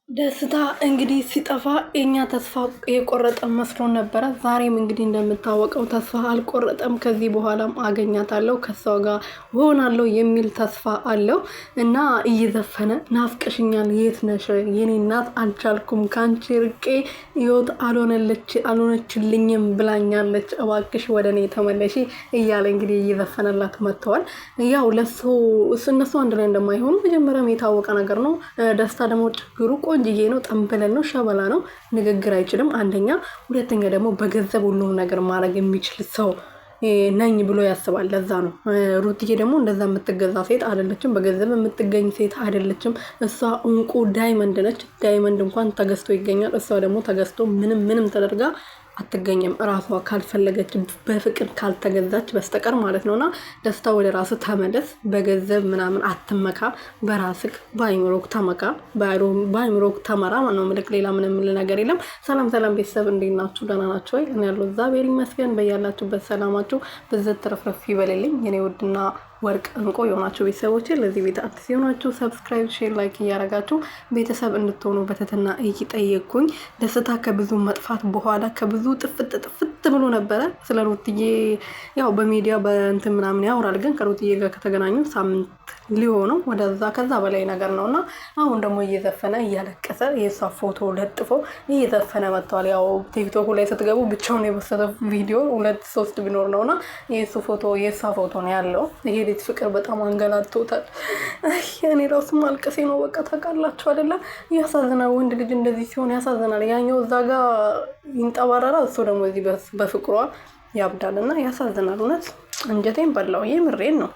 ደስታ እንግዲህ ሲጠፋ የኛ ተስፋ የቆረጠ መስሎ ነበረ። ዛሬም እንግዲህ እንደምታወቀው ተስፋ አልቆረጠም። ከዚህ በኋላም አገኛታለሁ ከሷ ጋር ሆናለሁ የሚል ተስፋ አለው እና እየዘፈነ ናፍቀሽኛል፣ የት ነሽ የኔ እናት፣ አልቻልኩም ካንቺ ርቄ ህይወት አልሆነችልኝም ብላኛለች፣ እባክሽ ወደ እኔ ተመለሺ እያለ እንግዲህ እየዘፈነላት መጥተዋል። ያው እነሱ አንድ ላይ እንደማይሆኑ መጀመሪያም የታወቀ ነገር ነው። ደስታ ደግሞ ችግሩ ቆንጅዬ ነው፣ ጠንበለል ነው፣ ሸበላ ነው፣ ንግግር አይችልም አንደኛ። ሁለተኛ ደግሞ በገንዘብ ሁሉም ነገር ማድረግ የሚችል ሰው ነኝ ብሎ ያስባል። ለዛ ነው። ሩትዬ ደግሞ እንደዛ የምትገዛ ሴት አይደለችም፣ በገንዘብ የምትገኝ ሴት አይደለችም። እሷ እንቁ ዳይመንድ ነች። ዳይመንድ እንኳን ተገዝቶ ይገኛል። እሷ ደግሞ ተገዝቶ ምንም ተደርጋ አትገኝም። እራሷ ካልፈለገች በፍቅር ካልተገዛች በስተቀር ማለት ነውና ደስታ ወደ ራስ ተመለስ። በገንዘብ ምናምን አትመካ፣ በራስክ በአይምሮክ ተመካ፣ በአይምሮክ ተመራ ነው። ምልክ ሌላ ምንም ነገር የለም። ሰላም ቤተሰብ እንዴት ናችሁ? ደህና ናችሁ ወይ? እኔ ያለው እግዚአብሔር ይመስገን። በያላችሁበት ሰላማችሁ ብዝት ተረፍረፍ ይበልልኝ የኔ ውድና ወርቅ እንቆ የሆናችሁ ቤተሰቦች፣ ለዚህ ቤት አዲስ የሆናችሁ ሰብስክራይብ፣ ሼር፣ ላይክ እያደረጋችሁ ቤተሰብ እንድትሆኑ በትህትና እየጠየቅኩኝ። ደስታ ከብዙ መጥፋት በኋላ ከብዙ ጥፍት ብሎ ነበረ። ስለ ሩትዬ ያው በሚዲያ በእንትን ምናምን ያወራል፣ ግን ከሩትዬ ጋር ከተገናኙ ሳምንት ሊሆነው ወደዛ ከዛ በላይ ነገር ነውና አሁን ደግሞ እየዘፈነ እያለቀሰ የሷ ፎቶ ለጥፎ እየዘፈነ መጥቷል። ያው ቲክቶክ ላይ ስትገቡ ብቻውን የበሰተ ቪዲዮ 2-3 ቢኖር ነውና የሷ ፎቶ ነው ያለው። ይሄ ልጅ ፍቅር በጣም አንገላቶታል። እኔ ራሱ ማልቀሴ ነው በቃ። ታውቃላችሁ አይደለ? ያሳዝናል። ወንድ ልጅ እንደዚህ ሲሆን ያሳዝናል። ያኛው እዛ ጋር ይንጠባረራል፣ እሱ ደግሞ እዚህ በፍቅሯ ያብዳልና ያሳዝናል። እውነት እንጀቴን በላው። ይሄ ምሬን ነው።